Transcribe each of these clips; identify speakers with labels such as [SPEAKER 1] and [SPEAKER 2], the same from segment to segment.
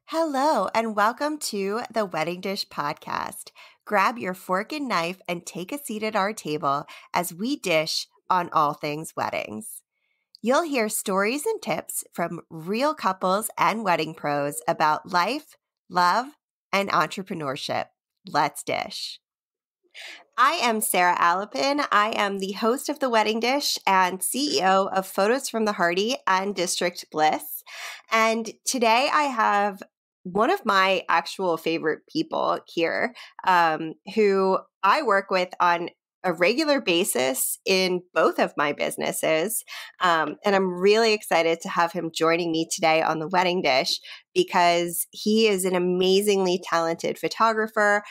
[SPEAKER 1] Hello, and welcome to the Wedding Dish Podcast. Grab your fork and knife and take a seat at our table as we dish on all things weddings. You'll hear stories and tips from real couples and wedding pros about life, love, and entrepreneurship. Let's dish. I am Sarah Alapin. I am the host of The Wedding Dish and CEO of Photos from the Harty and District Bliss. And today I have one of my actual favorite people here who I work with on a regular basis in both of my businesses. And I'm really excited to have him joining me today on The Wedding Dish because he is an amazingly talented photographer.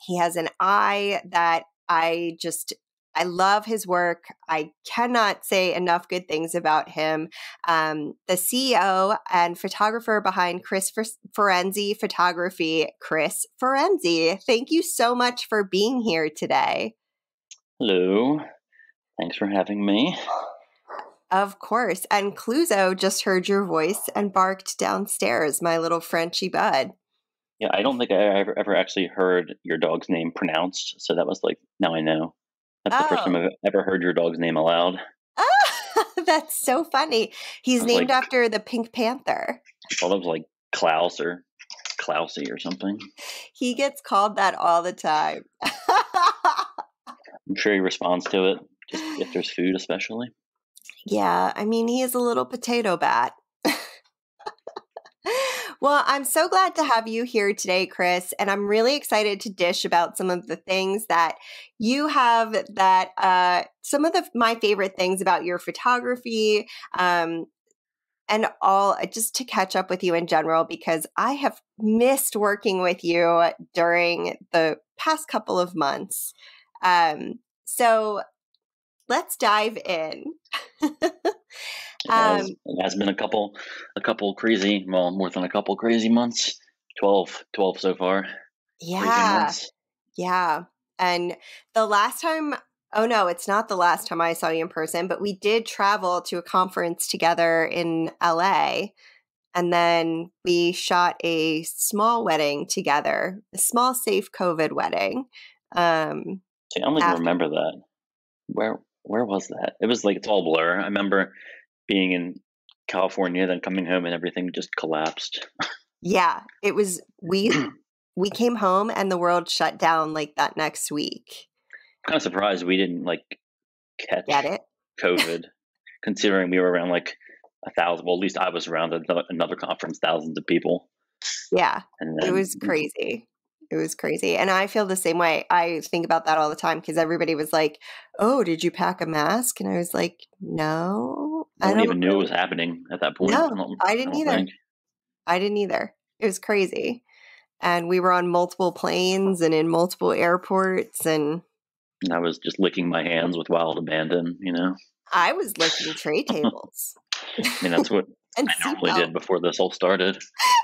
[SPEAKER 1] He has an eye that I love his work. I cannot say enough good things about him. The CEO and photographer behind Chris Ferenzi Photography, Chris Ferenzi. Thank you so much for being here today.
[SPEAKER 2] Hello. Thanks for having me.
[SPEAKER 1] Of course. And Cluzo just heard your voice and barked downstairs, my little Frenchy bud.
[SPEAKER 2] Yeah, I don't think I ever actually heard your dog's name pronounced. So that was like, now I know. That's the first time I've ever heard your dog's name aloud.
[SPEAKER 1] Oh, that's so funny. He's named after the Pink Panther.
[SPEAKER 2] I thought it was like Klaus or Klausy or something.
[SPEAKER 1] He gets called that all the time.
[SPEAKER 2] I'm sure he responds to it, just if there's food especially.
[SPEAKER 1] Yeah, I mean, he is a little potato bat. Well, I'm so glad to have you here today, Chris, and I'm really excited to dish about some of the things that you have that some of my favorite things about your photography and all just to catch up with you in general, because I have missed working with you during the past couple of months. So let's dive in.
[SPEAKER 2] It has been a couple crazy, well, more than a couple crazy months. 12 so far.
[SPEAKER 1] Yeah. And the last time, oh no, it's not the last time I saw you in person, but we did travel to a conference together in LA. And then we shot a small wedding together, a small, safe COVID wedding.
[SPEAKER 2] See, I don't even remember that. Where was that? It was like, it's all blur. I remember being in California, then coming home and everything just collapsed.
[SPEAKER 1] Yeah, it was, we came home and the world shut down like that next week.
[SPEAKER 2] I'm kind of surprised we didn't catch COVID, considering we were around 1,000. Well, at least I was around another conference, thousands of people.
[SPEAKER 1] Yeah, it was crazy. It was crazy. And I feel the same way. I think about that all the time because everybody was like, oh, did you pack a mask? And I was like, no.
[SPEAKER 2] I don't even knew it was happening at that point.
[SPEAKER 1] No, I didn't either. I didn't either. It was crazy. And we were on multiple planes and in multiple airports. And
[SPEAKER 2] I was just licking my hands with wild abandon,
[SPEAKER 1] I was licking tray tables.
[SPEAKER 2] I mean, that's what I normally did before this all started.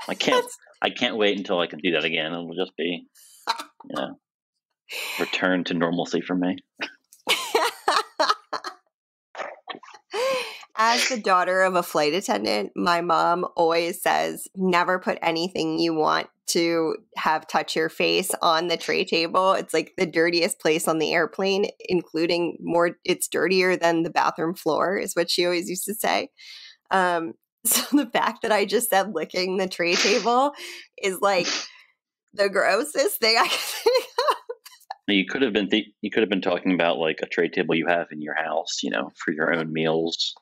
[SPEAKER 2] I can't wait until I can do that again. It'll just be, return to normalcy for me.
[SPEAKER 1] As the daughter of a flight attendant, my mom always says, never put anything you want to have touch your face on the tray table. It's like the dirtiest place on the airplane, including it's dirtier than the bathroom floor, is what she always used to say. So the fact that I just said licking the tray table is like the grossest thing I can think of.
[SPEAKER 2] You could have been talking about a tray table you have in your house, for your own meals,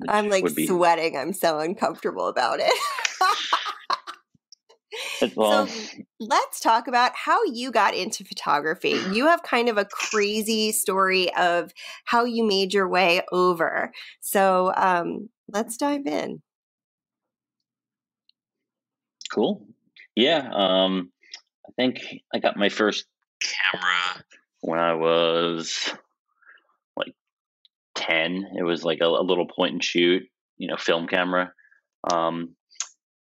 [SPEAKER 1] I'm sweating. I'm so uncomfortable about it. So let's talk about how you got into photography. You have kind of a crazy story of how you made your way over. So let's dive in.
[SPEAKER 2] Cool. Yeah. I think I got my first camera when I was 10. It was a little point and shoot, film camera.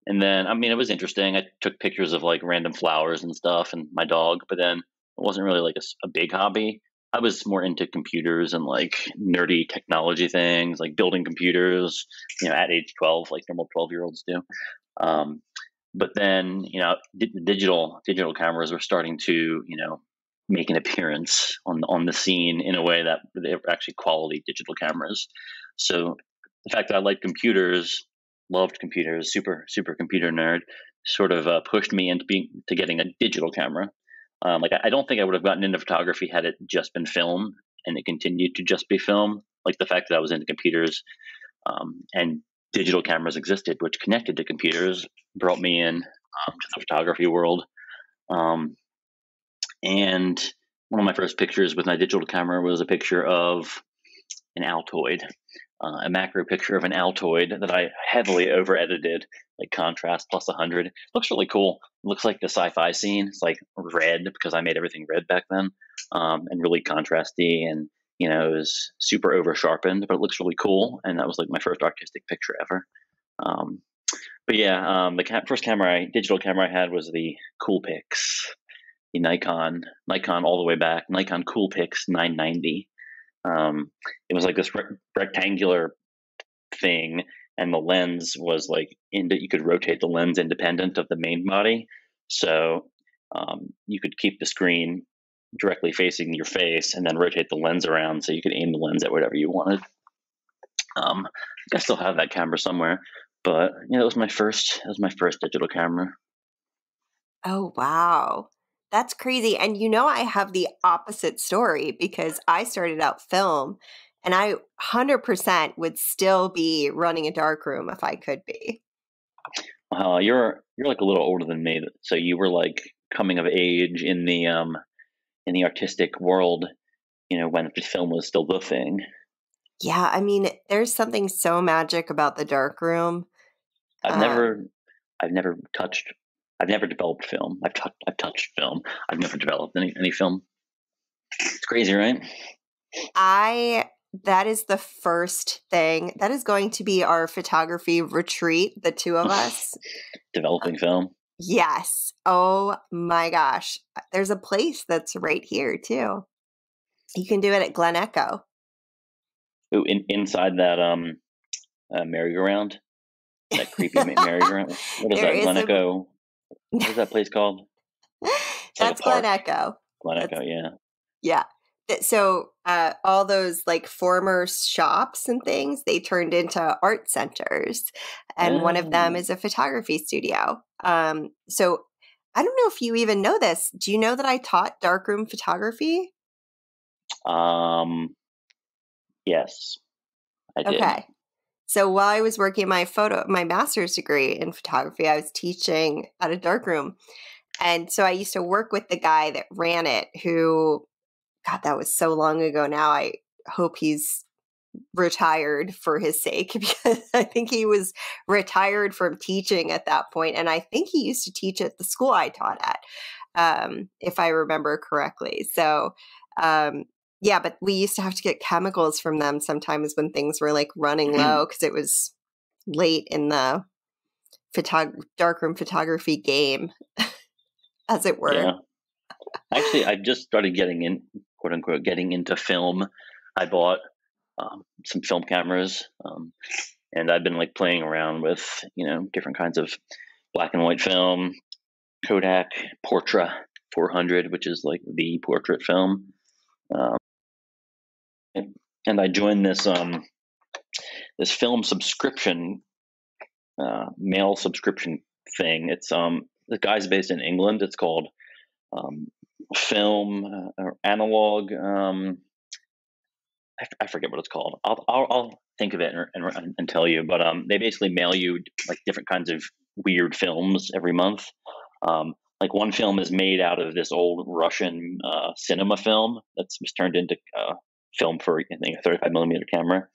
[SPEAKER 2] And then, it was interesting. I took pictures of random flowers and stuff and my dog, but then it wasn't really a big hobby. I was more into computers and like nerdy technology things, like building computers, at age 12, like normal 12-year-olds do. Um, but then, digital cameras were starting to, make an appearance on the scene in a way that they were actually quality digital cameras. So the fact that I liked computers, loved computers, super computer nerd, sort of pushed me into getting a digital camera. Like I don't think I would have gotten into photography had it just been film and it continued to just be film. Like the fact that I was into computers and digital cameras existed, which connected to computers, brought me in to the photography world. And one of my first pictures with my digital camera was a picture of an Altoid, a macro picture of an Altoid that I heavily over edited, like contrast plus 100. It looks really cool. It looks like the sci-fi scene. It's like red because I made everything red back then, and really contrasty, and it was super over sharpened, but it looks really cool. And that was like my first artistic picture ever. But yeah, the first digital camera I had was the Coolpix, the Nikon all the way back, Nikon Coolpix 990. It was like this rectangular thing, and the lens was like you could rotate the lens independent of the main body, so you could keep the screen directly facing your face and then rotate the lens around so you could aim the lens at whatever you wanted. I still have that camera somewhere, but it was my first digital camera.
[SPEAKER 1] Oh, wow. That's crazy. And I have the opposite story because I started out film and I 100% would still be running a darkroom if I could be.
[SPEAKER 2] Wow, you're like a little older than me, so you were like coming of age in the artistic world, when film was still the thing.
[SPEAKER 1] Yeah, I mean, there's something so magic about the darkroom.
[SPEAKER 2] I've never developed film. I've touched film. I've never developed any film. It's crazy, right?
[SPEAKER 1] That is the first thing. That is going to be our photography retreat, the two of us.
[SPEAKER 2] Developing film.
[SPEAKER 1] Yes. Oh my gosh. There's a place that's right here too. You can do it at Glen Echo.
[SPEAKER 2] Ooh, inside that merry-go-round? That creepy merry-go-round? What is that, Glen Echo? What is that place called?
[SPEAKER 1] That's Glen Echo.
[SPEAKER 2] Glen Echo, yeah.
[SPEAKER 1] Yeah. So all those like former shops and things, they turned into art centers. And one of them is a photography studio. So I don't know if you even know this. Do you know that I taught darkroom photography?
[SPEAKER 2] Yes, I did.
[SPEAKER 1] Okay. So while I was working my master's degree in photography, I was teaching at a darkroom. And so I used to work with the guy that ran it who, God, that was so long ago now. I hope he's retired for his sake because I think he was retired from teaching at that point. And I think he used to teach at the school I taught at, if I remember correctly. So, yeah, but we used to have to get chemicals from them sometimes when things were like running low because it was late in the darkroom photography game, as it were.
[SPEAKER 2] Yeah. Actually, I've just started getting in, quote unquote, getting into film. I bought some film cameras, and I've been like playing around with, different kinds of black and white film, Kodak Portra 400, which is like the portrait film. And I joined this film subscription, mail subscription thing. It's the guy's based in England. It's called film or analog. I forget what it's called. I'll think of it and tell you. But they basically mail you like different kinds of weird films every month. Like one film is made out of this old Russian cinema film that's was turned into film for, I think, a 35 millimeter camera.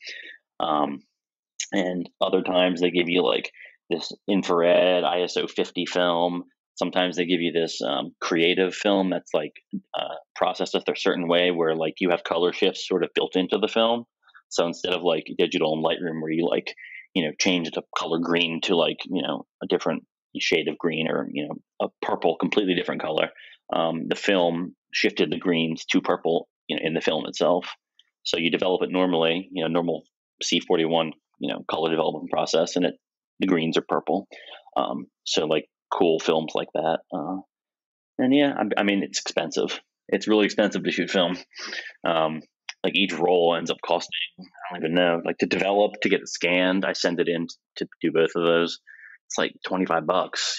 [SPEAKER 2] And other times they give you like this infrared ISO 50 film. Sometimes they give you this creative film that's like processed a certain way where like you have color shifts sort of built into the film. So instead of like digital in Lightroom where you like, change the color green to like, a different shade of green or, a purple, completely different color. The film shifted the greens to purple in the film itself. So you develop it normally, normal C41, color development process, and the greens are purple. So like cool films like that. And yeah, I mean, it's expensive. It's really expensive to shoot film. Like each roll ends up costing, I don't even know, like to develop, to get it scanned. I send it in to do both of those. It's like $25,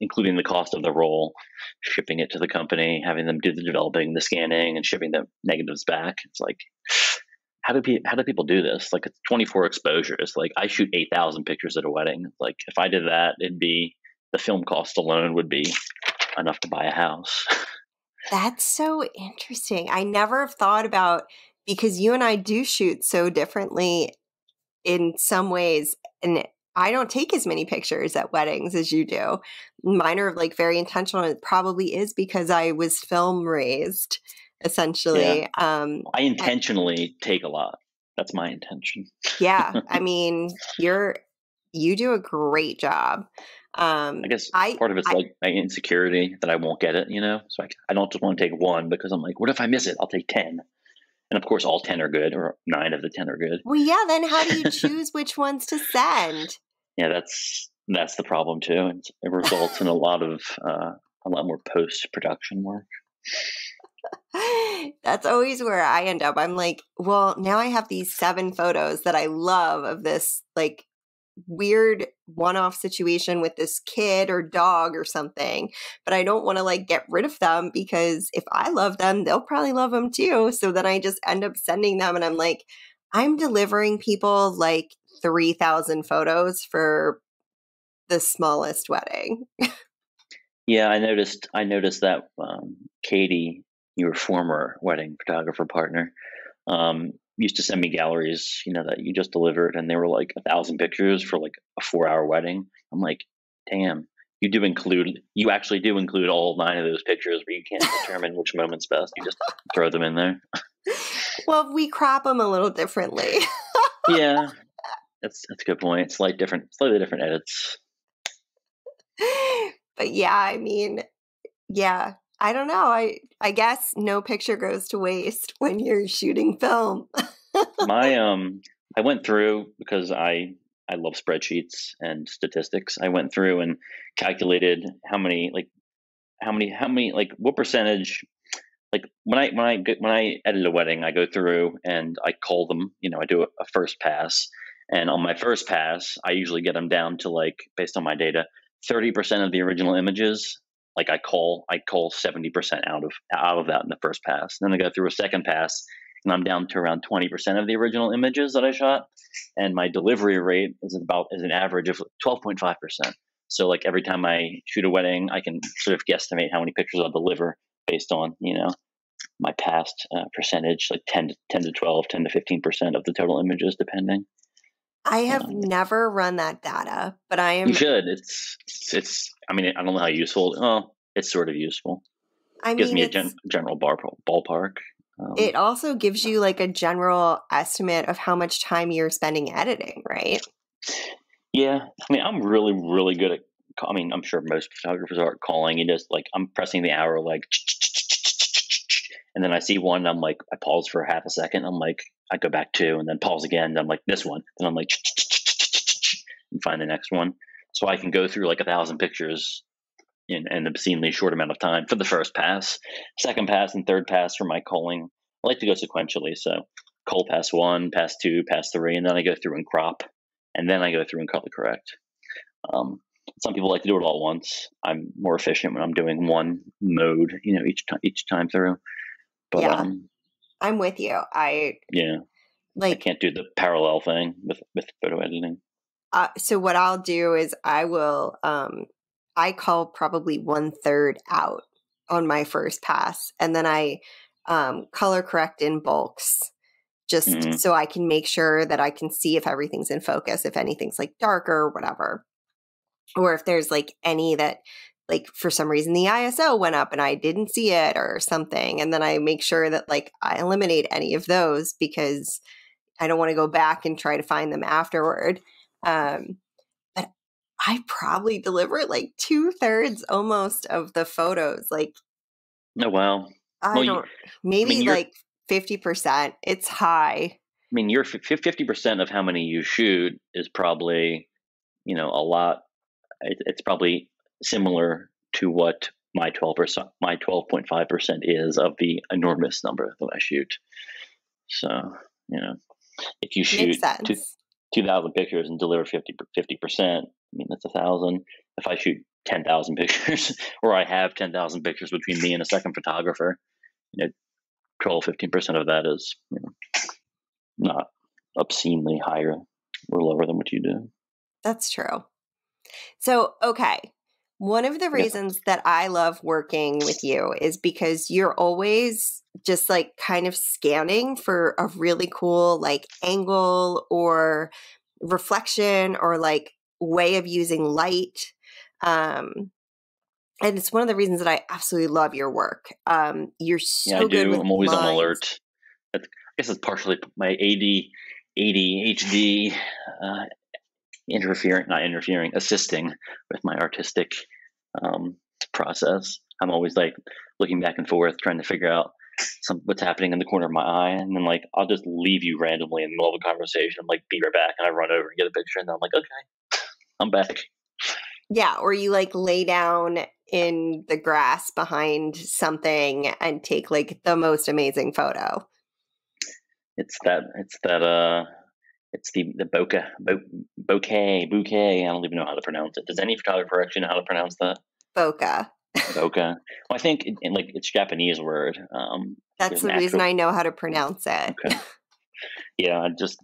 [SPEAKER 2] including the cost of the roll, shipping it to the company, having them do the developing, the scanning, and shipping the negatives back. It's like, how do people do this? Like, it's 24 exposures. Like, I shoot 8,000 pictures at a wedding. Like, if I did that, the film cost alone would be enough to buy a house.
[SPEAKER 1] That's so interesting. I never have thought about, because you and I do shoot so differently in some ways, and I don't take as many pictures at weddings as you do. Mine are like very intentional. And it probably is because I was film raised, essentially.
[SPEAKER 2] Yeah. I intentionally take a lot. That's my intention.
[SPEAKER 1] Yeah. I mean, you do a great job.
[SPEAKER 2] I guess part of it's like my insecurity that I won't get it, so I don't just want to take one, because I'm like, what if I miss it? I'll take 10. And of course, all 10 are good, or 9 of the 10 are good.
[SPEAKER 1] Well, yeah. Then how do you choose which ones to send?
[SPEAKER 2] Yeah, that's the problem too. It results in a lot more post-production work.
[SPEAKER 1] That's always where I end up. I'm like, well, now I have these 7 photos that I love of this like weird one-off situation with this kid or dog or something, but I don't want to like get rid of them, because if I love them, they'll probably love them too. So then I just end up sending them, and I'm like, I'm delivering people like 3,000 photos for the smallest wedding.
[SPEAKER 2] Yeah, I noticed that Katie, your former wedding photographer partner, used to send me galleries, that you just delivered, and they were like 1,000 pictures for like a 4-hour wedding. I'm like, damn, you actually do include all 9 of those pictures, but you can't determine which moment's best. You just throw them in there.
[SPEAKER 1] Well, we crop them a little differently.
[SPEAKER 2] Yeah, that's a good point. Slightly different edits.
[SPEAKER 1] But yeah, I mean, yeah, I don't know. I guess no picture goes to waste when you're shooting film.
[SPEAKER 2] I went through, because I love spreadsheets and statistics. I went through and calculated what percentage, like when I edit a wedding, I go through and I call them, I do a first pass, and on my first pass, I usually get them down to, like, based on my data, 30% of the original images. Like I call 70% out of that in the first pass. Then I go through a second pass, and I'm down to around 20% of the original images that I shot. And my delivery rate is an average of 12.5%. So like every time I shoot a wedding, I can sort of guesstimate how many pictures I'll deliver based on, my past percentage, like 10 to 12, 10 to 15% of the total images, depending.
[SPEAKER 1] I have never run that data, but I am.
[SPEAKER 2] You should. It's. I mean, I don't know how useful. Oh, it's sort of useful. It gives me a general ballpark.
[SPEAKER 1] It also gives you like a general estimate of how much time you're spending editing, right?
[SPEAKER 2] Yeah, I mean, I'm really, really good at. I mean, I'm sure most photographers are calling. You just like, I'm pressing the arrow, like, and then I see one. And I'm like, I pause for half a second. I'm like, I go back 2, and then pause again. And I'm like, this one. Then I'm like, and find the next one. So I can go through like 1,000 pictures in an obscenely short amount of time for the first pass. Second pass and third pass for my culling, I like to go sequentially. So cull pass 1, pass 2, pass 3, and then I go through and crop, and then I go through and color correct. Some people like to do it all at once. I'm more efficient when I'm doing one mode, each time through. But
[SPEAKER 1] yeah, I'm with you. I
[SPEAKER 2] can't do the parallel thing with photo editing.
[SPEAKER 1] So what I'll do is I will I call probably 1/3 out on my first pass, and then I color correct in bulks, just so I can make sure that I can see if everything's in focus, if anything's like darker or whatever, or if there's like any that, like, for some reason the ISO went up and I didn't see it or something. And then I make sure that like I eliminate any of those, because I don't want to go back and try to find them afterward. But I probably deliver like 2/3 almost of the photos. Like,
[SPEAKER 2] oh wow,
[SPEAKER 1] maybe like 50%. It's high.
[SPEAKER 2] I mean, your 50% of how many you shoot is probably, a lot. It's probably similar to what my 12.5% is of the enormous number that I shoot. So, if you
[SPEAKER 1] Makes
[SPEAKER 2] shoot
[SPEAKER 1] sense.
[SPEAKER 2] 2,000 pictures and deliver 50%, I mean, that's 1,000. If I shoot 10,000 pictures, or I have 10,000 pictures between me and a second photographer, 12, 15% of that is, not obscenely higher or lower than what you do.
[SPEAKER 1] That's true. So, okay. One of the reasons that I love working with you is because you're always just like kind of scanning for a really cool like angle or reflection or like way of using light. And it's one of the reasons that I absolutely love your work. You're so
[SPEAKER 2] I
[SPEAKER 1] good
[SPEAKER 2] do.
[SPEAKER 1] with
[SPEAKER 2] I'm always on
[SPEAKER 1] lines.
[SPEAKER 2] alert. I guess it's partially my ADHD assisting with my artistic process. I'm always like looking back and forth, trying to figure out what's happening in the corner of my eye, and then like I'll just leave you randomly in the middle of a conversation. I'm like, be right back, and I run over and get a picture, and then I'm like, okay, I'm back.
[SPEAKER 1] Yeah, or you like lay down in the grass behind something and take like the most amazing photo.
[SPEAKER 2] It's the bouquet. I don't even know how to pronounce it. Does any photographer actually know how to pronounce that?
[SPEAKER 1] Bokeh.
[SPEAKER 2] Bokeh. Well, I think it's a Japanese word.
[SPEAKER 1] That's the reason I know how to pronounce it.
[SPEAKER 2] Okay. Yeah, I just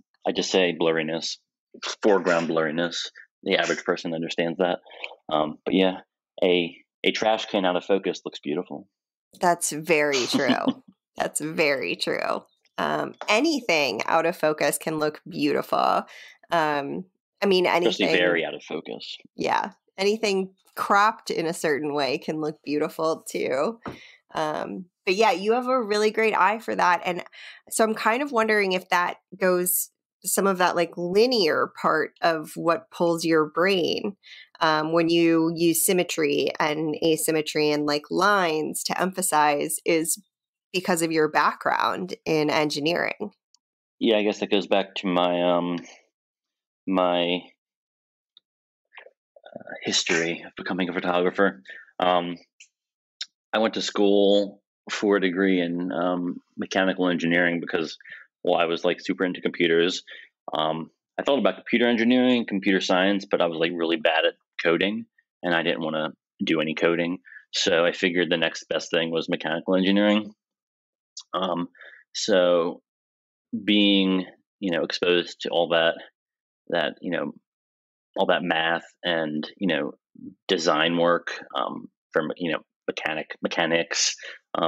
[SPEAKER 2] say blurriness, foreground blurriness. The average person understands that. But yeah, a trash can out of focus looks beautiful.
[SPEAKER 1] That's very true. That's very true. Anything out of focus can look beautiful. I mean, anything.
[SPEAKER 2] Especially very out of focus.
[SPEAKER 1] Yeah. Anything cropped in a certain way can look beautiful too. But yeah, you have a really great eye for that. And so I'm kind of wondering if that goes some of that like linear part of what pulls your brain when you use symmetry and asymmetry and like lines to emphasize is because of your background in engineering.
[SPEAKER 2] Yeah, I guess that goes back to my my history of becoming a photographer. I went to school for a degree in mechanical engineering because, I was like super into computers. I thought about computer engineering, computer science, but I was like really bad at coding, and I didn't want to do any coding. So I figured the next best thing was mechanical engineering. So being exposed to all that all that math and design work from mechanics,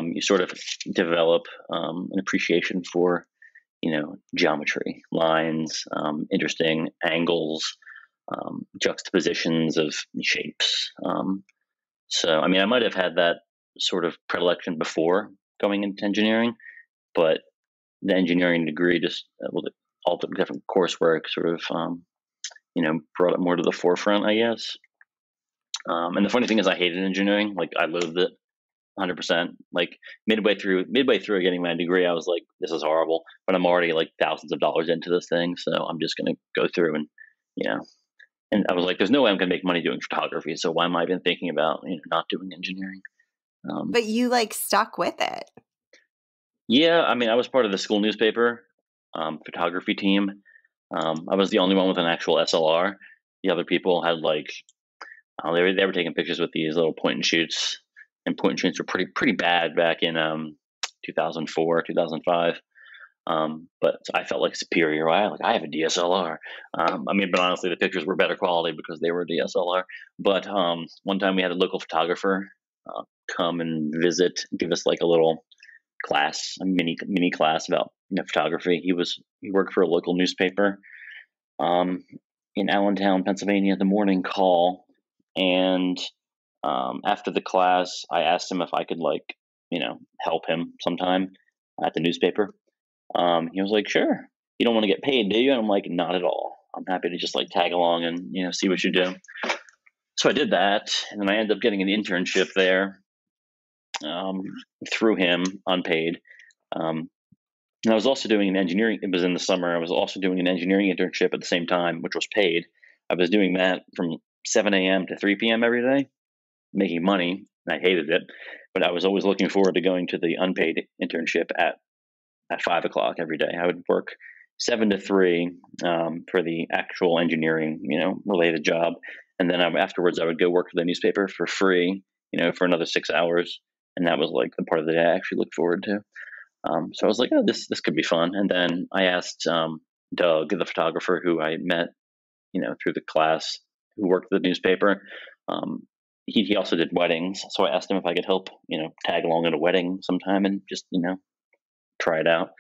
[SPEAKER 2] you sort of develop an appreciation for geometry, lines, interesting angles, juxtapositions of shapes. So I mean, I might have had that sort of predilection before going into engineering, but the engineering degree just all the different coursework sort of brought it more to the forefront, I guess. And the funny thing is, I hated engineering. Like, I loathed it 100%. Like, midway through getting my degree, I was like, this is horrible. But I'm already like thousands of dollars into this thing, so I'm just going to go through and And I was like, there's no way I'm going to make money doing photography. So why am I even thinking about not doing engineering?
[SPEAKER 1] But you like stuck with it.
[SPEAKER 2] Yeah, I mean, I was part of the school newspaper photography team. I was the only one with an actual SLR. The other people had like they were taking pictures with these little point and shoots, and point and shoots were pretty bad back in 2004, 2005. But I felt like superior. I have a DSLR. I mean, but honestly, the pictures were better quality because they were DSLR. But one time we had a local photographer come and visit, give us like a little class, a mini class about photography. He worked for a local newspaper in Allentown, Pennsylvania, the Morning Call. And after the class, I asked him if I could help him sometime at the newspaper. He was like, sure. You don't want to get paid, do you? And I'm like, not at all. I'm happy to just tag along and see what you do. So I did that, and then I ended up getting an internship there through him, unpaid. And I was also doing an engineering, it was in the summer, I was also doing an engineering internship at the same time, which was paid. I was doing that from 7 a.m. to 3 p.m. every day, making money. And I hated it, but I was always looking forward to going to the unpaid internship at 5 o'clock every day. I would work 7 to 3 for the actual engineering, related job. And then afterwards, I would go work for the newspaper for free, for another 6 hours. And that was like the part of the day I actually looked forward to. So I was like, oh, this could be fun. And then I asked Doug, the photographer who I met, through the class, who worked at the newspaper. He also did weddings. So I asked him if I could help, tag along at a wedding sometime and just, try it out.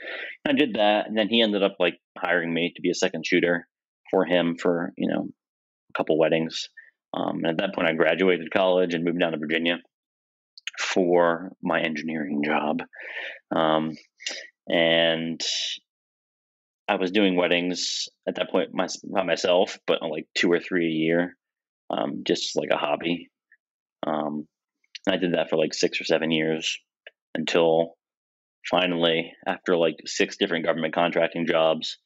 [SPEAKER 2] And I did that. And then he ended up like hiring me to be a second shooter for him for, a couple weddings. And at that point, I graduated college and moved down to Virginia for my engineering job. And I was doing weddings at that point by myself, but like 2 or 3 a year, just like a hobby. And I did that for like 6 or 7 years until finally, after like 6 different government contracting jobs,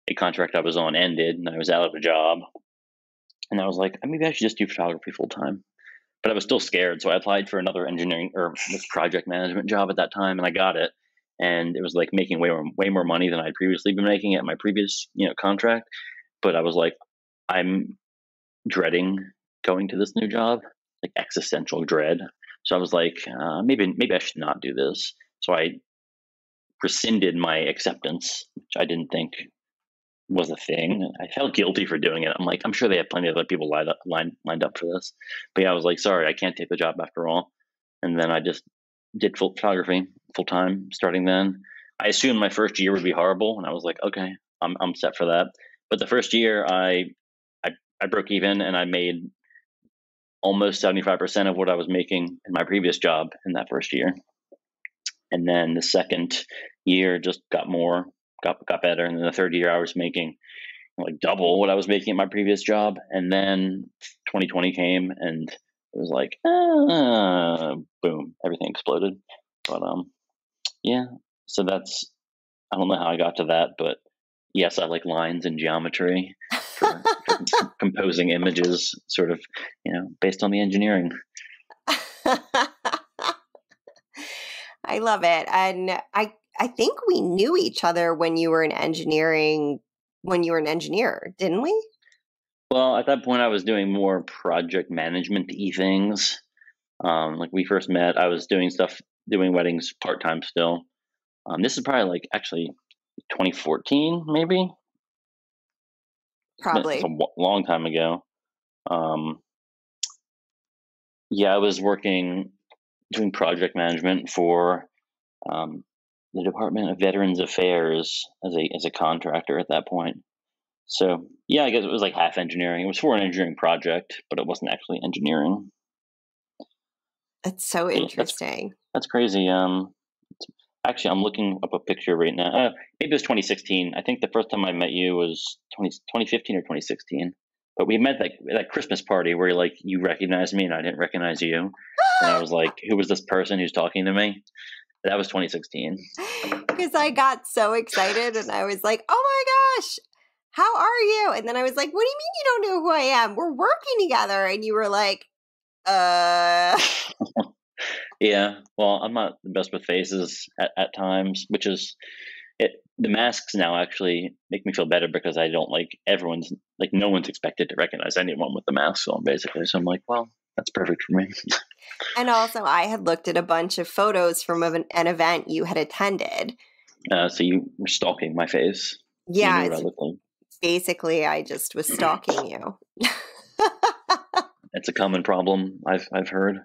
[SPEAKER 2] a contract I was on ended and I was out of a job. And I was like, maybe I should just do photography full time. But I was still scared. So I applied for another engineering or this project management job at that time and I got it. And it was like making way more money than I'd previously been making at my previous, contract. But I was like, I'm dreading going to this new job, like existential dread. So I was like, maybe I should not do this. So I rescinded my acceptance, which I didn't think was a thing. I felt guilty for doing it. I'm like, I'm sure they have plenty of other people lined up for this. But yeah, I was like, sorry, I can't take the job after all. And then I just did photography full time starting then. I assumed my first year would be horrible, and I was like, okay, I'm set for that. But the first year, I broke even, and I made almost 75% of what I was making in my previous job in that first year. And then the second year just got better. And then the third year I was making like double what I was making at my previous job. And then 2020 came and it was like, boom, everything exploded. But yeah, so I don't know how I got to that, but yes, I like lines and geometry for composing images, sort of, based on the engineering.
[SPEAKER 1] I love it. And I think we knew each other when you were in engineering, when you were an engineer, didn't we?
[SPEAKER 2] Well, at that point I was doing more project management-y things. Like we first met, I was doing weddings part-time still. This is probably like actually 2014, maybe?
[SPEAKER 1] Probably.
[SPEAKER 2] It's a long time ago. Yeah, I was doing project management for the Department of Veterans Affairs as a contractor at that point. So yeah, I guess it was like half engineering. It was for an engineering project, but it wasn't actually engineering.
[SPEAKER 1] That's so interesting.
[SPEAKER 2] That's crazy. Actually, I'm looking up a picture right now. Maybe it was 2016. I think the first time I met you was 2015 or 2016. But we met like at that Christmas party where you recognized me and I didn't recognize you. And I was like, who was this person who's talking to me? That was 2016.
[SPEAKER 1] Because I got so excited and I was like, oh my gosh, how are you? And then I was like, what do you mean you don't know who I am? We're working together. And you were like,
[SPEAKER 2] Yeah, well, I'm not the best with faces at times, which is it. The masks now actually make me feel better because I don't no one's expected to recognize anyone with the masks on, basically. So I'm like, well, that's perfect for me.
[SPEAKER 1] And also, I had looked at a bunch of photos from an event you had attended.
[SPEAKER 2] So you were stalking my face.
[SPEAKER 1] Yeah,
[SPEAKER 2] you knew what I looked like.
[SPEAKER 1] Basically, I just was stalking you.
[SPEAKER 2] It's a common problem I've heard.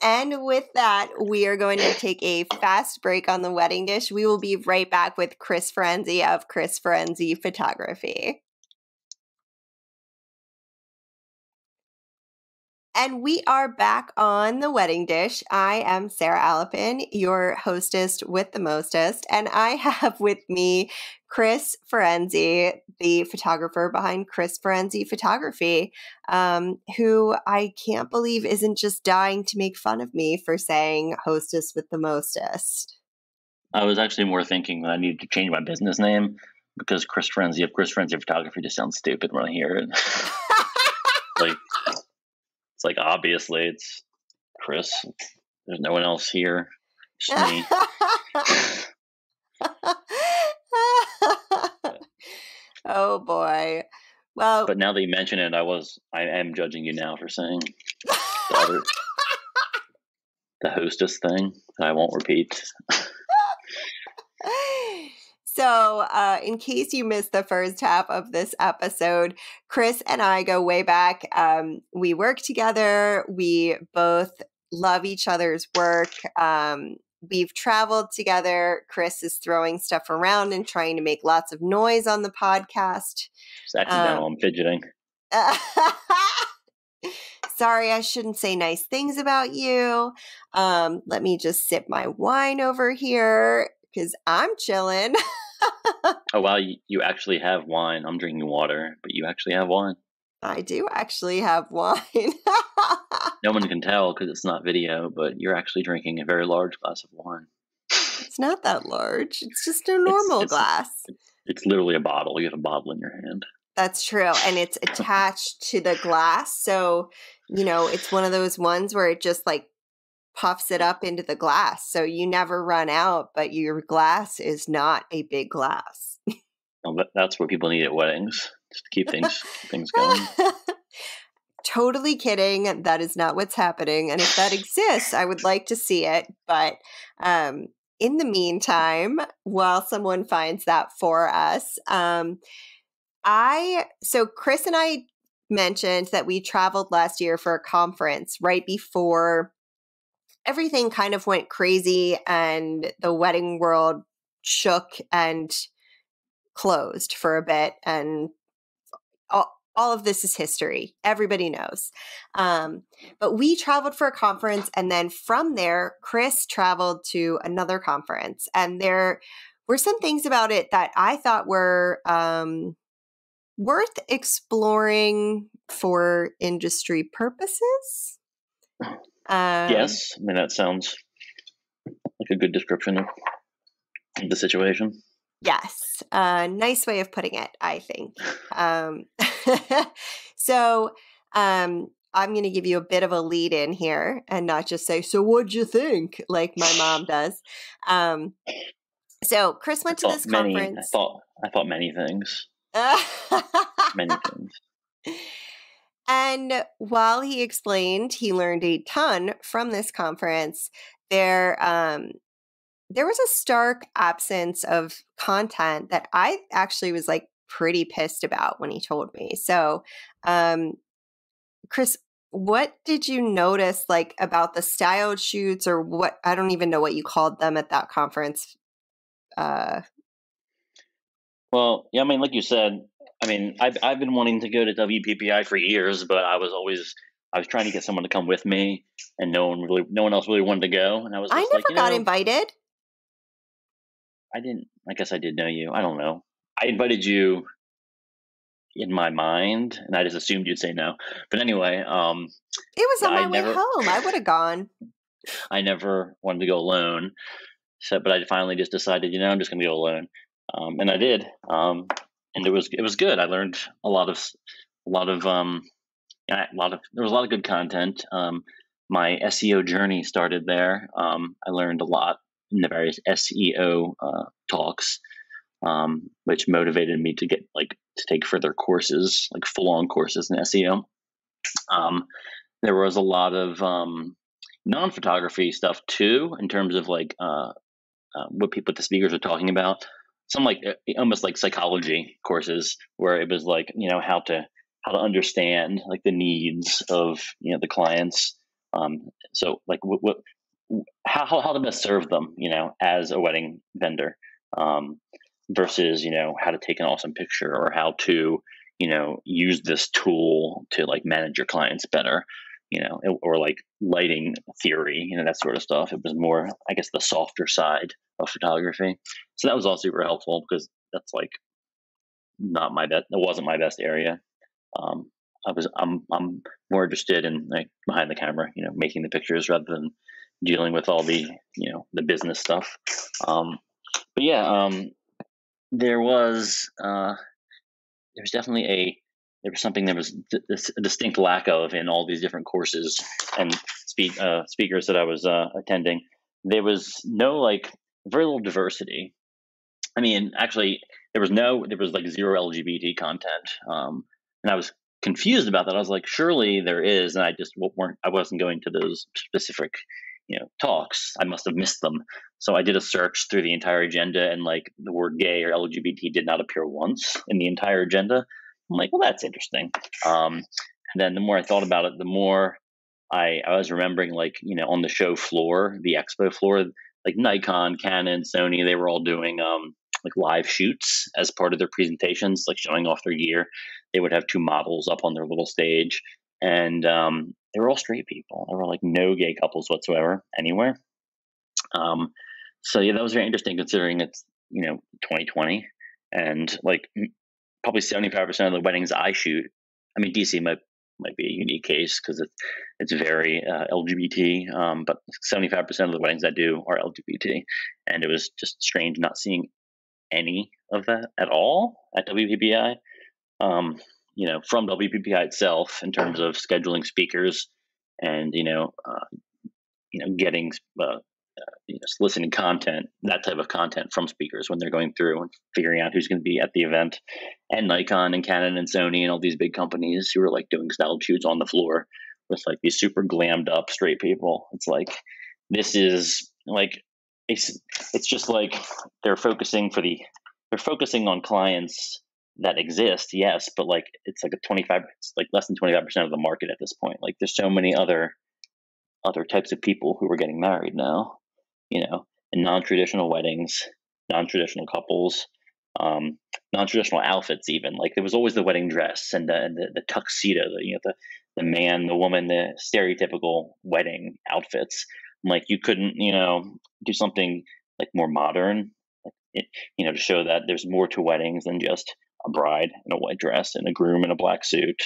[SPEAKER 1] And with that, we are going to take a fast break on the wedding dish. We will be right back with Chris Ferenzi of Chris Ferenzi Photography. And we are back on the wedding dish. I am Sarah Alapin, your hostess with the mostest, and I have with me Chris Ferenzi, the photographer behind Chris Ferenzi Photography, who I can't believe isn't just dying to make fun of me for saying hostess with the mostest.
[SPEAKER 2] I was actually more thinking that I needed to change my business name because Chris Ferenzi of Chris Ferenzi Photography just sounds stupid when I hear it. Like, it's like, obviously it's Chris. There's no one else here. Just me.
[SPEAKER 1] Oh boy. Well,
[SPEAKER 2] But now that you mention it, I am judging you now for saying the hostess thing that I won't repeat.
[SPEAKER 1] So, in case you missed the first half of this episode, Chris and I go way back. We work together. We both love each other's work. We've traveled together. Chris is throwing stuff around and trying to make lots of noise on the podcast.
[SPEAKER 2] It's accidental. I'm fidgeting.
[SPEAKER 1] Sorry, I shouldn't say nice things about you. Let me just sip my wine over here because I'm chilling.
[SPEAKER 2] Oh, wow. You actually have wine. I'm drinking water, but you actually have wine.
[SPEAKER 1] I do actually have wine.
[SPEAKER 2] No one can tell because it's not video, but you're actually drinking a very large glass of wine.
[SPEAKER 1] It's not that large. It's just a normal glass.
[SPEAKER 2] It's literally a bottle. You have a bottle in your hand.
[SPEAKER 1] That's true. And it's attached to the glass. So, it's one of those ones where it just like puffs it up into the glass. So you never run out, but your glass is not a big glass.
[SPEAKER 2] Well, that's what people need at weddings, just to keep things going.
[SPEAKER 1] Totally kidding. That is not what's happening. And if that exists, I would like to see it. But in the meantime, while someone finds that for us, so Chris and I mentioned that we traveled last year for a conference right before everything kind of went crazy and the wedding world shook and closed for a bit. And all of this is history. Everybody knows. But we traveled for a conference. And then from there, Chris traveled to another conference. And there were some things about it that I thought were worth exploring for industry purposes.
[SPEAKER 2] Yes. I mean, that sounds like a good description of the situation.
[SPEAKER 1] Yes. Nice way of putting it, I think. So I'm going to give you a bit of a lead in here and not just say, so what'd you think? Like my mom does. So Chris went to this conference.
[SPEAKER 2] I thought many things. Many things.
[SPEAKER 1] And while he explained he learned a ton from this conference, there was a stark absence of content that I actually was like pretty pissed about when he told me. So, Chris, what did you notice like about the styled shoots or what? I don't even know what you called them at that conference.
[SPEAKER 2] Well, yeah, I mean, like you said, I mean, I've been wanting to go to WPPI for years, but I was trying to get someone to come with me, and no one else really wanted to go. And I was just
[SPEAKER 1] never got invited.
[SPEAKER 2] I guess I did know you. I don't know. I invited you in my mind, and I just assumed you'd say no. But anyway,
[SPEAKER 1] it was on my way home. I would have gone.
[SPEAKER 2] I never wanted to go alone. So, but I finally just decided, I'm just going to go alone. And I did. And it was good. I learned there was a lot of good content. My SEO journey started there. I learned a lot in the various SEO talks, which motivated me to get to take further courses, like full-on courses in SEO. There was a lot of non-photography stuff too, in terms of what the speakers are talking about. Some almost like psychology courses where it was how to understand the needs of the clients. So how to best serve them, as a wedding vendor, versus how to take an awesome picture or how to use this tool to manage your clients better, or lighting theory, that sort of stuff. It was more, I guess, the softer side of photography. So that was all super helpful because that's not my best. It wasn't my best area. I'm more interested in behind the camera, making the pictures rather than dealing with all the, the business stuff. But yeah, there was definitely there was something there was a distinct lack of in all these different courses and speakers that I was attending. There was very little diversity. I mean, actually, there was like zero LGBT content, and I was confused about that. I was like, surely there is, and I wasn't going to those specific, talks. I must have missed them. So I did a search through the entire agenda, and like the word gay or LGBT did not appear once in the entire agenda. I'm like, well, that's interesting. And then the more I thought about it, the more I was remembering, like, on the show floor, the expo floor, like Nikon, Canon, Sony, they were all doing like live shoots as part of their presentations, like showing off their gear. They would have two models up on their little stage, and they were all straight people. There were like no gay couples whatsoever anywhere. So yeah, that was very interesting considering it's 2020, and like probably 75% of the weddings I shoot. I mean, DC might be a unique case because it's very LGBT, but 75% of the weddings I do are LGBT, and it was just strange not seeing any of that at all at WPPI. From WPPI itself in terms of scheduling speakers and getting soliciting content, that type of content from speakers when they're going through and figuring out who's going to be at the event, and Nikon and Canon and Sony and all these big companies who are like doing style shoots on the floor with like these super glammed up straight people. It's like, this is like, it's just like they're focusing on clients that exist, yes, but like it's like it's like less than 25% of the market at this point. Like there's so many other types of people who are getting married now, in non-traditional weddings, non-traditional couples, non-traditional outfits. Even like there was always the wedding dress and the tuxedo, the man, the woman, the stereotypical wedding outfits. Like you couldn't do something like more modern, to show that there's more to weddings than just a bride in a white dress and a groom in a black suit.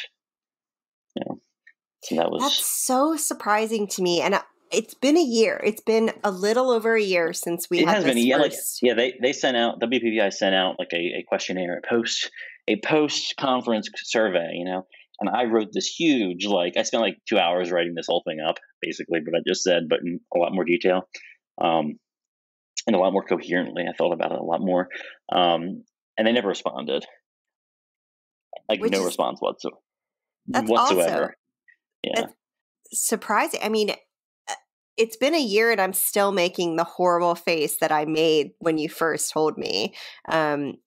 [SPEAKER 2] So
[SPEAKER 1] that's so surprising to me. And it's been a year. It's been a little over a year since we had this first.
[SPEAKER 2] They sent out, WPPI sent out like a questionnaire, a post conference survey, and I wrote this huge, like I spent like 2 hours writing this whole thing up, basically, what I just said, but in a lot more detail. And a lot more coherently. I thought about it a lot more. And they never responded. Like no response whatsoever.
[SPEAKER 1] That's also, that's surprising. I mean, it's been a year and I'm still making the horrible face that I made when you first told me. And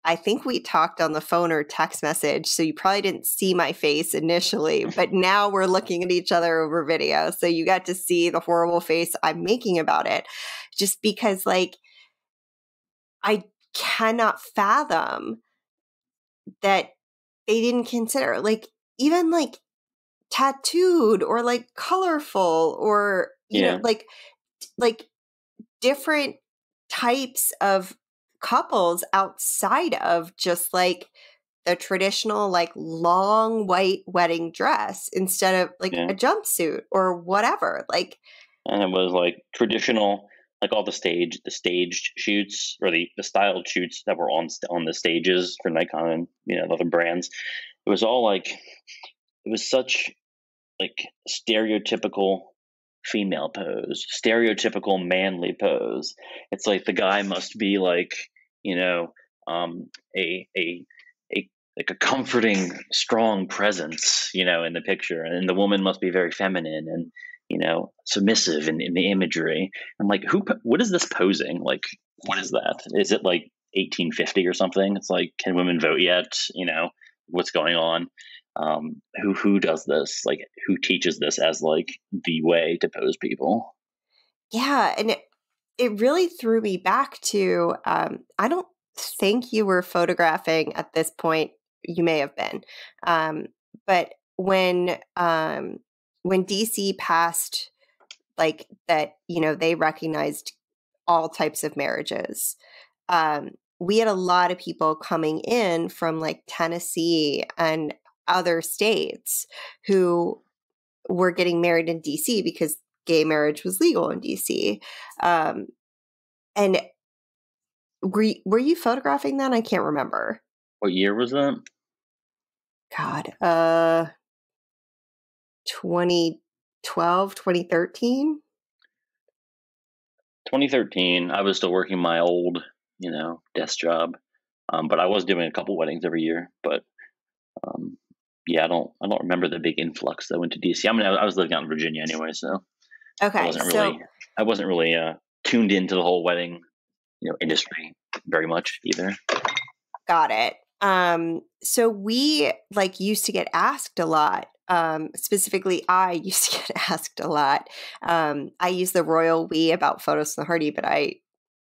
[SPEAKER 1] I think we talked on the phone or text message, so you probably didn't see my face initially, but now we're looking at each other over video. So you got to see the horrible face I'm making about it, just because like I cannot fathom that they didn't consider like even like tattooed or like colorful or, you know, like different types of couples outside of just like the traditional like long white wedding dress instead of like a jumpsuit or whatever. Like,
[SPEAKER 2] and it was like traditional, like all the staged shoots or the styled shoots that were on the stages for Nikon and other brands. It was all like, it was such like stereotypical female pose, stereotypical manly pose. It's like the guy must be like, a comforting, strong presence, in the picture, and the woman must be very feminine and submissive in the imagery. I'm like, what is this posing? Like, what is that? Is it like 1850 or something? It's like, can women vote yet? What's going on? Who does this? Like, who teaches this as like the way to pose people?
[SPEAKER 1] Yeah, and it really threw me back to I don't think you were photographing at this point. You may have been, but when DC passed like that, they recognized all types of marriages. We had a lot of people coming in from like Tennessee and other states who were getting married in DC because gay marriage was legal in DC. And were you photographing then? I can't remember.
[SPEAKER 2] What year was that?
[SPEAKER 1] God, 2012, 2013?
[SPEAKER 2] 2013. I was still working my old, desk job. But I was doing a couple weddings every year. But yeah, I don't remember the big influx that went to DC. I mean, I was living out in Virginia anyway, so
[SPEAKER 1] okay,
[SPEAKER 2] I wasn't really tuned into the whole wedding, industry very much either.
[SPEAKER 1] Got it. So we used to get asked a lot. Specifically, I used to get asked a lot. I use the royal we about photos from the Harty, but I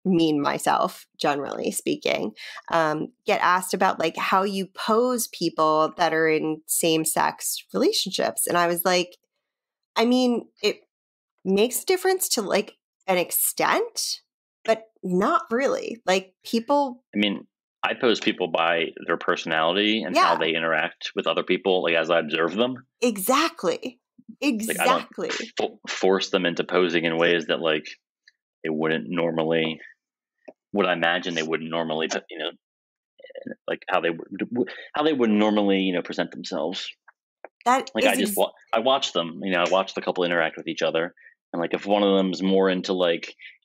[SPEAKER 1] mean myself, generally speaking, get asked about how you pose people that are in same-sex relationships. And I was like, I mean, it makes a difference to an extent, but not really. People.
[SPEAKER 2] I mean, I pose people by their personality and how they interact with other people, as I observe them.
[SPEAKER 1] Exactly.
[SPEAKER 2] I don't force them into posing in ways that they wouldn't normally. Would I imagine they wouldn't normally, how they wouldn't normally, present themselves.
[SPEAKER 1] That
[SPEAKER 2] I watch them. I watch the couple interact with each other, and if one of them is more into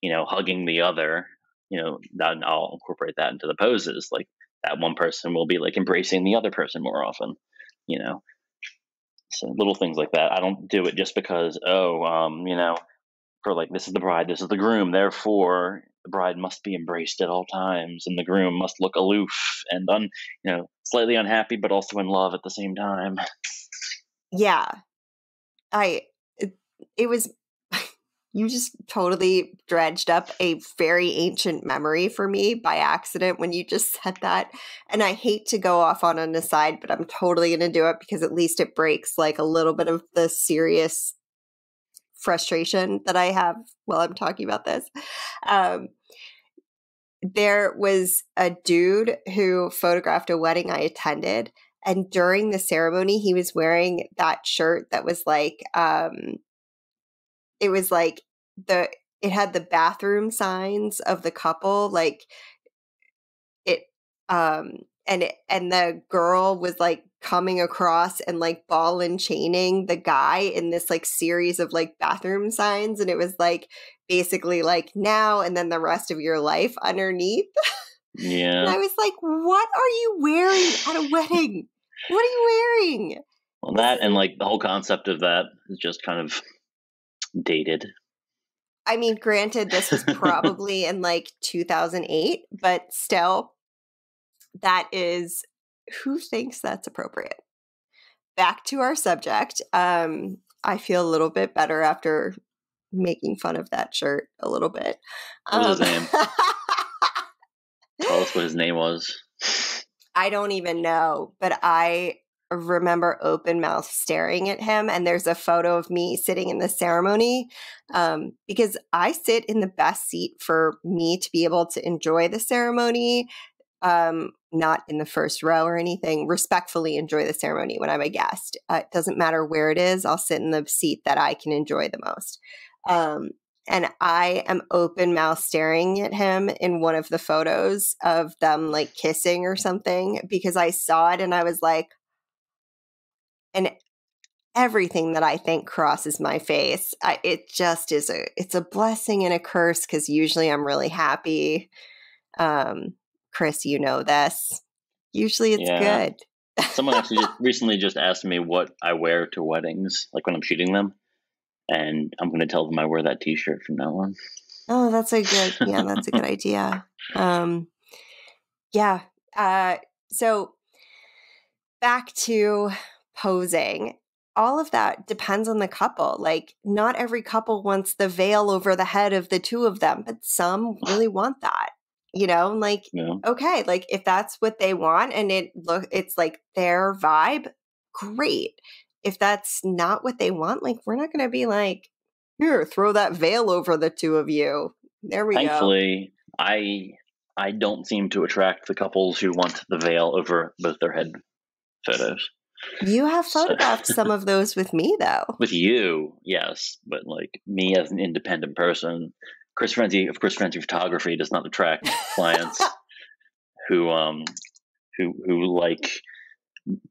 [SPEAKER 2] hugging the other, then I'll incorporate that into the poses. That one person will be embracing the other person more often. So little things like that. I don't do it just because for this is the bride, this is the groom, therefore the bride must be embraced at all times, and the groom must look aloof and slightly unhappy, but also in love at the same time.
[SPEAKER 1] Yeah, it was. You just totally dredged up a very ancient memory for me by accident when you just said that. And I hate to go off on an aside, but I'm totally going to do it because at least it breaks a little bit of the serious frustration that I have while I'm talking about this. There was a dude who photographed a wedding I attended. And during the ceremony, he was wearing that shirt that was it was it had the bathroom signs of the couple, and the girl was coming across and ball and chaining the guy in this series of bathroom signs, and it was basically now and then the rest of your life underneath.
[SPEAKER 2] Yeah.
[SPEAKER 1] And I was like, what are you wearing at a wedding? What are you wearing?
[SPEAKER 2] Well, that and the whole concept of that is just kind of dated.
[SPEAKER 1] I mean, granted, this was probably in 2008, but still, that is, who thinks that's appropriate? Back to our subject. I feel a little bit better after making fun of that shirt a little bit.
[SPEAKER 2] What was his name? Tell us what his name was.
[SPEAKER 1] I don't even know, but I remember open mouth staring at him, and there's a photo of me sitting in the ceremony because I sit in the best seat for me to be able to enjoy the ceremony, not in the first row or anything, respectfully enjoy the ceremony when I'm a guest. It doesn't matter where it is, I'll sit in the seat that I can enjoy the most. And I am open mouth staring at him in one of the photos of them kissing or something because I saw it and I was like, and everything that I think crosses my face. It just is it's a blessing and a curse because usually I'm really happy. Chris, you know this. Usually it's good.
[SPEAKER 2] Someone actually recently just asked me what I wear to weddings, when I'm shooting them. And I'm going to tell them I wear that T-shirt from now on.
[SPEAKER 1] Oh, that's a good idea. So back to posing. All of that depends on the couple. Not every couple wants the veil over the head of the two of them, but some really want that. Okay, if that's what they want and it's their vibe, great. If that's not what they want, we're not going to be here, throw that veil over the two of you. There we go.
[SPEAKER 2] Thankfully, I don't seem to attract the couples who want the veil over both their head photos.
[SPEAKER 1] You have
[SPEAKER 2] So,
[SPEAKER 1] photographed some of those with me, though.
[SPEAKER 2] with you, yes, but like me as an independent person, Chris Ferenzi of Chris Ferenzi Photography does not attract clients who like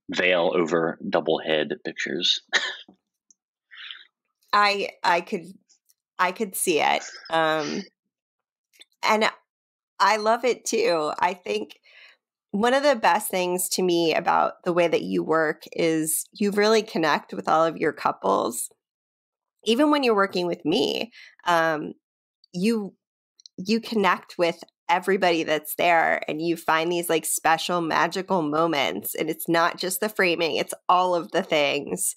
[SPEAKER 2] veil over double head pictures.
[SPEAKER 1] I could see it. And I love it too. I think one of the best things to me about the way that you work is you really connect with all of your couples. Even when you're working with me, you connect with everybody that's there, and you find these like special magical moments, and it's not just the framing, it's all of the things.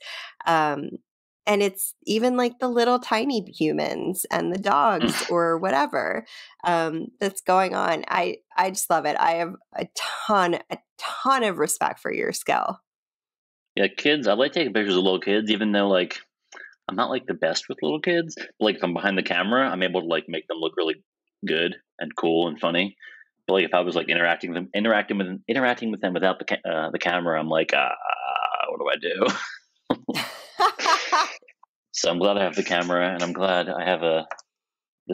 [SPEAKER 1] And it's even like the little tiny humans and the dogs or whatever that's going on. I just love it. I have a ton of respect for your skill.
[SPEAKER 2] Yeah, kids, I like taking pictures of little kids, even though like I'm not like the best with little kids. But, like if I'm behind the camera, I'm able to like make them look really good and cool and funny. But like if I was like interacting with them without the camera, I'm like, what do I do? So I'm glad I have the camera, and I'm glad I have the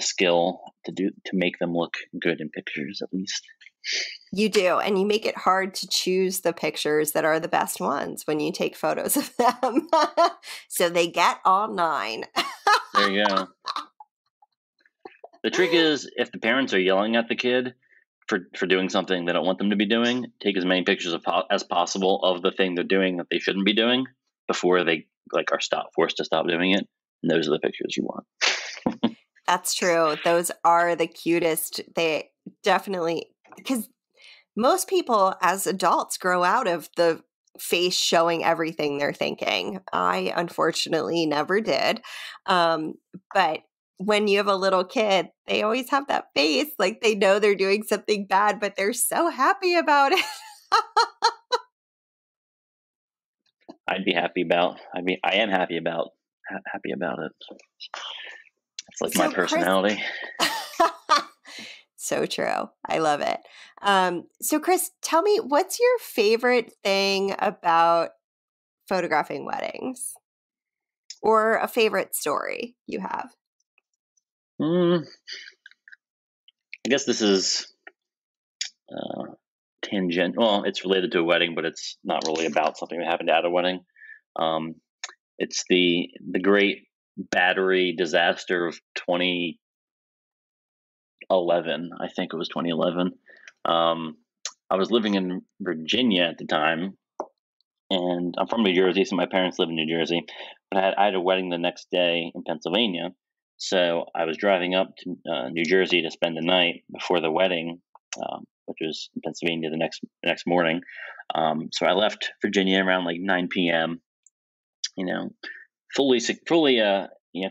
[SPEAKER 2] skill to make them look good in pictures, at least.
[SPEAKER 1] You do, and you make it hard to choose the pictures that are the best ones when you take photos of them. So they get all 9.
[SPEAKER 2] There you go. The trick is, if the parents are yelling at the kid for doing something they don't want them to be doing, take as many pictures as possible of the thing they're doing that they shouldn't be doing before they like are forced to stop doing it. And those are the pictures you want.
[SPEAKER 1] That's true. Those are the cutest. They definitely, because most people as adults grow out of the face showing everything they're thinking. I unfortunately never did. But when you have a little kid, they always have that face like they know they're doing something bad, but they're so happy about it.
[SPEAKER 2] I am happy about it. It's like my personality.
[SPEAKER 1] So true. I love it. So Chris, tell me, what's your favorite thing about photographing weddings, or a favorite story you have?
[SPEAKER 2] I guess this is tangent. Well, it's related to a wedding, but it's not really about something that happened at a wedding. It's the great battery disaster of 2011. I think it was 2011. I was living in Virginia at the time, and I'm from New Jersey, so my parents live in New Jersey. But I had a wedding the next day in Pennsylvania, so I was driving up to New Jersey to spend the night before the wedding, which was in Pennsylvania the next morning. So I left Virginia around like 9 p.m. Fully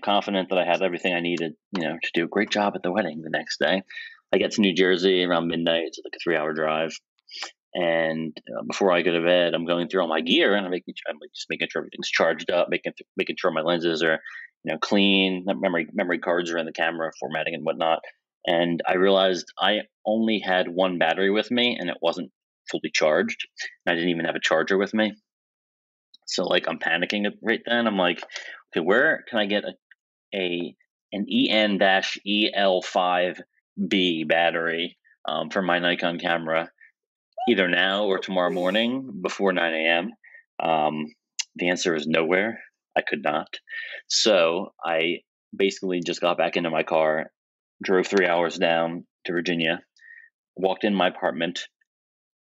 [SPEAKER 2] confident that I had everything I needed, to do a great job at the wedding the next day. I get to New Jersey around midnight. It's like a 3-hour drive. And before I go to bed, I'm going through all my gear, and I'm just making sure everything's charged up, making sure my lenses are, clean. Memory cards are in the camera, formatting and whatnot. And I realized I only had one battery with me, and it wasn't fully charged. And I didn't even have a charger with me. So like I'm panicking right then. I'm like, okay, where can I get an EN-EL5B battery for my Nikon camera, either now or tomorrow morning before 9 a.m.? The answer is nowhere. I could not. So I basically just got back into my car, drove 3 hours down to Virginia, walked in my apartment,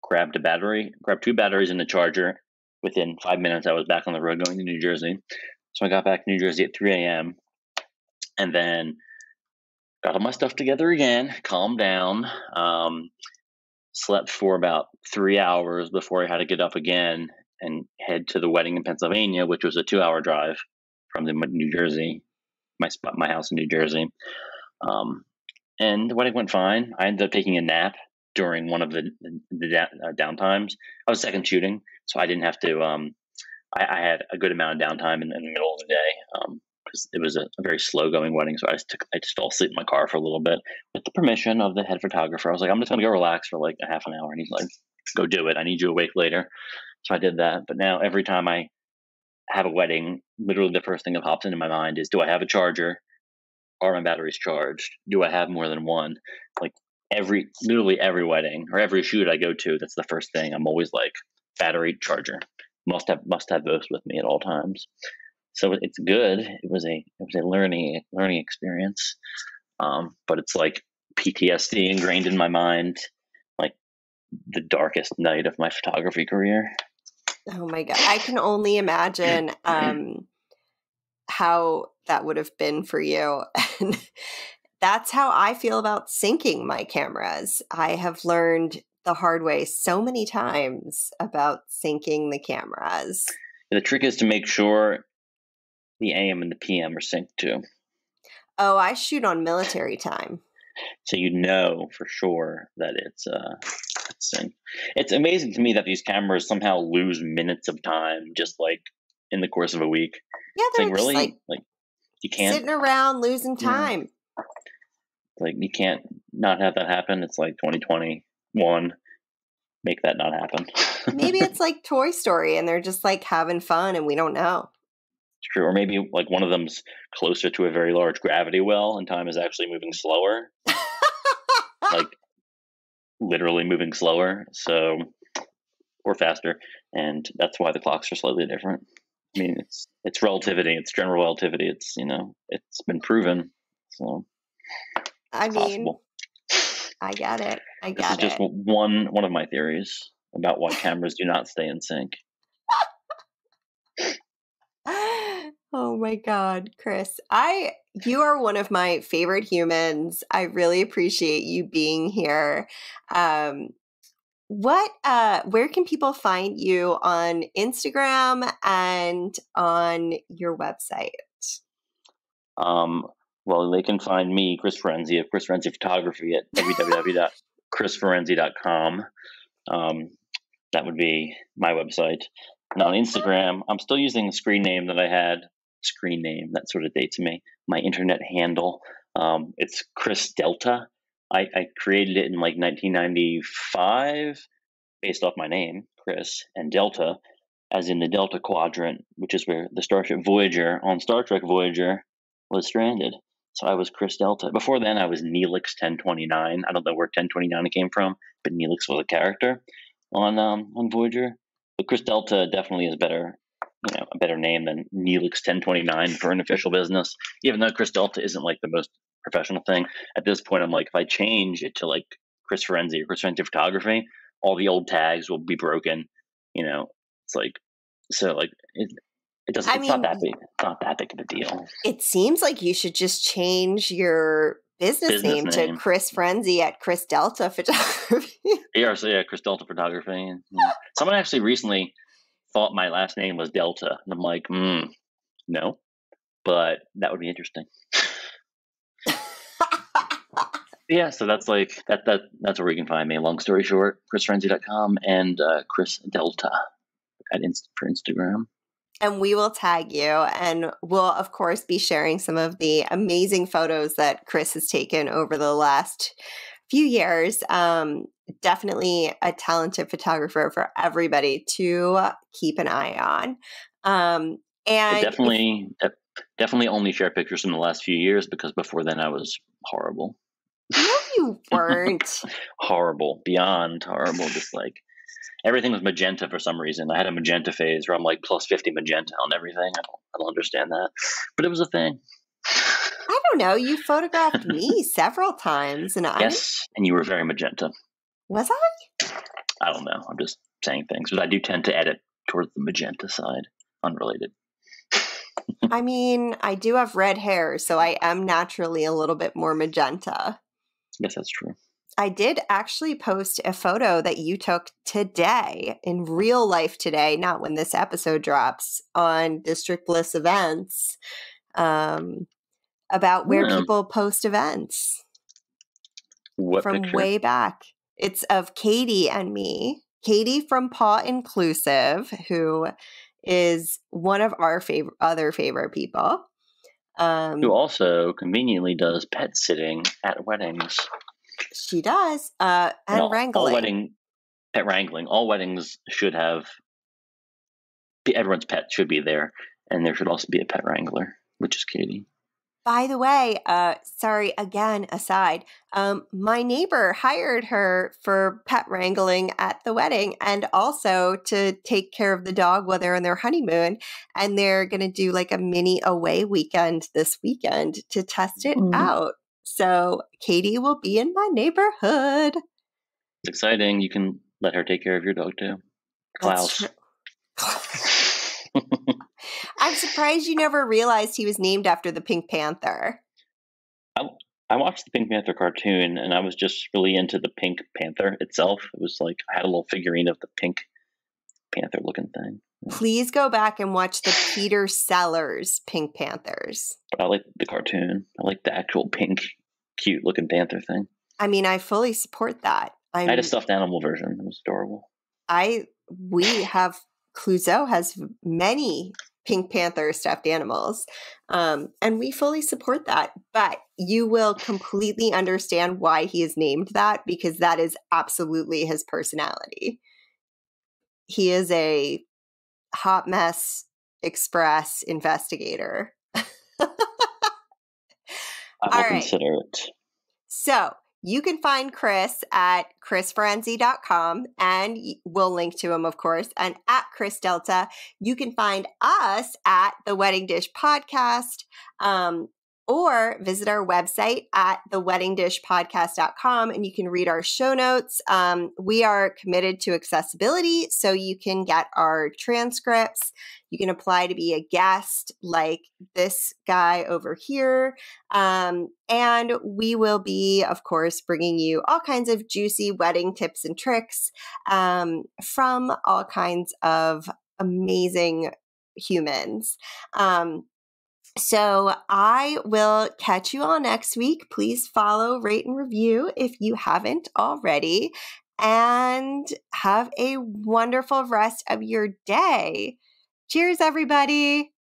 [SPEAKER 2] grabbed 2 batteries and a charger. Within 5 minutes, I was back on the road going to New Jersey. So I got back to New Jersey at 3 a.m. and then got all my stuff together again, calmed down, slept for about 3 hours before I had to get up again and head to the wedding in Pennsylvania, which was a 2-hour drive from New Jersey, my house in New Jersey. And the wedding went fine. I ended up taking a nap during one of the downtimes. I was second shooting, so I didn't have to. I had a good amount of downtime in the middle of the day because it was a very slow going wedding. So I just fell asleep in my car for a little bit with the permission of the head photographer. I was like, I'm just going to go relax for like a half an hour, and he's like, go do it. I need you awake later. So I did that. But now every time I have a wedding, literally the first thing that pops into my mind is, do I have a charger? Are my batteries charged? Do I have more than one? Like literally every wedding or every shoot I go to, that's the first thing. I'm always like, battery, charger. Must have both with me at all times. So it's good. It was a learning experience. But it's like PTSD ingrained in my mind, like the darkest night of my photography career.
[SPEAKER 1] Oh my God. I can only imagine how that would have been for you. And that's how I feel about syncing my cameras. I have learned the hard way so many times about syncing the cameras.
[SPEAKER 2] The trick is to make sure the AM and the PM are synced too.
[SPEAKER 1] Oh, I shoot on military time.
[SPEAKER 2] So you know for sure that it's synced. It's amazing to me that these cameras somehow lose minutes of time just like in the course of a week.
[SPEAKER 1] Yeah, they're
[SPEAKER 2] like, really like you can't
[SPEAKER 1] sitting around losing time.
[SPEAKER 2] Like you can't not have that happen. It's like 2021. Make that not happen.
[SPEAKER 1] Maybe it's like Toy Story and they're just like having fun and we don't know.
[SPEAKER 2] It's true. Or maybe like one of them's closer to a very large gravity well and time is actually moving slower. Like literally moving slower. So, or faster. And that's why the clocks are slightly different. I mean, it's relativity. It's general relativity. It's, it's been proven. So
[SPEAKER 1] I mean, I get it.
[SPEAKER 2] This is just one of my theories about why cameras do not stay in sync.
[SPEAKER 1] Oh my God, Chris. You are one of my favorite humans. I really appreciate you being here. Where can people find you on Instagram and on your website?
[SPEAKER 2] Well, they can find me, Chris Ferenzi, of Chris Ferenzi Photography at www.chrisferenzi.com. That would be my website. And on Instagram, I'm still using the screen name that I had. Screen name, that sort of dates me. My internet handle, it's Chris Delta. I created it in like 1995 based off my name, Chris, and Delta, as in the Delta Quadrant, which is where the Starship Voyager on Star Trek Voyager was stranded. So I was Chris Delta. Before then, I was Neelix 1029. I don't know where 1029 came from, but Neelix was a character on Voyager. But Chris Delta definitely is better, a better name than Neelix 1029 for an official business. Even though Chris Delta isn't like the most professional thing, at this point, I'm like, if I change it to like Chris Ferenzi or Chris Ferenzi Photography, all the old tags will be broken. It's like, so like it doesn't. It's not that big. It's not that big of a deal.
[SPEAKER 1] It seems like you should just change your business name to Chris Ferenzi at Chris Delta Photography.
[SPEAKER 2] Yeah, Chris Delta Photography. Someone actually recently thought my last name was Delta, and I'm like, no, but that would be interesting. Yeah, so that's like that's where you can find me. Long story short, chrisferenzi.com and Chris Delta for Instagram.
[SPEAKER 1] And we will tag you, and we'll, of course, be sharing some of the amazing photos that Chris has taken over the last few years. Definitely a talented photographer for everybody to keep an eye on. And
[SPEAKER 2] definitely only share pictures from the last few years, because before then I was horrible.
[SPEAKER 1] No, you weren't.
[SPEAKER 2] Horrible, beyond horrible. Just like everything was magenta for some reason. I had a magenta phase where I'm like plus 50 magenta on everything. I don't understand that, but it was a thing.
[SPEAKER 1] I don't know. You photographed me several times, and
[SPEAKER 2] yes, and you were very magenta.
[SPEAKER 1] Was I?
[SPEAKER 2] I don't know. I'm just saying things, but I do tend to edit towards the magenta side, unrelated.
[SPEAKER 1] I mean, I do have red hair, so I am naturally a little bit more magenta.
[SPEAKER 2] Yes, that's true.
[SPEAKER 1] I did actually post a photo that you took today, in real life today, not when this episode drops, on District Bliss events, about where people post events.
[SPEAKER 2] What
[SPEAKER 1] from
[SPEAKER 2] picture?
[SPEAKER 1] Way back. It's of Katie and me. Katie from Paw Inclusive, who is one of our other favorite people.
[SPEAKER 2] Who also conveniently does pet sitting at weddings.
[SPEAKER 1] She does. And wrangling.
[SPEAKER 2] Pet wrangling. All weddings should have everyone's pet should be there, and there should also be a pet wrangler, which is Katie.
[SPEAKER 1] By the way, sorry, again, aside, my neighbor hired her for pet wrangling at the wedding and also to take care of the dog while they're on their honeymoon. And they're going to do like a mini away weekend this weekend to test it out. So Katie will be in my neighborhood.
[SPEAKER 2] It's exciting. You can let her take care of your dog too. Klaus.
[SPEAKER 1] I'm surprised you never realized he was named after the Pink Panther.
[SPEAKER 2] I watched the Pink Panther cartoon, and I was just really into the Pink Panther itself. It was like I had a little figurine of the Pink Panther looking thing.
[SPEAKER 1] Please go back and watch the Peter Sellers Pink Panthers.
[SPEAKER 2] But I like the cartoon. I like the actual pink, cute looking panther thing.
[SPEAKER 1] I mean, I fully support that.
[SPEAKER 2] I had a stuffed animal version. It was adorable.
[SPEAKER 1] Clouseau has many Pink Panther stuffed animals, and we fully support that. But you will completely understand why he is named that, because that is absolutely his personality. He is a hot mess express investigator.
[SPEAKER 2] I will consider it.
[SPEAKER 1] So you can find Chris at chrisferenzi.com, and we'll link to him, of course, and at Chris Delta. You can find us at the Wedding Dish Podcast, or visit our website at theweddingdishpodcast.com, and you can read our show notes. We are committed to accessibility, so you can get our transcripts. You can apply to be a guest like this guy over here. And we will be, of course, bringing you all kinds of juicy wedding tips and tricks from all kinds of amazing humans. So I will catch you all next week. Please follow, rate, and review if you haven't already. And have a wonderful rest of your day. Cheers, everybody.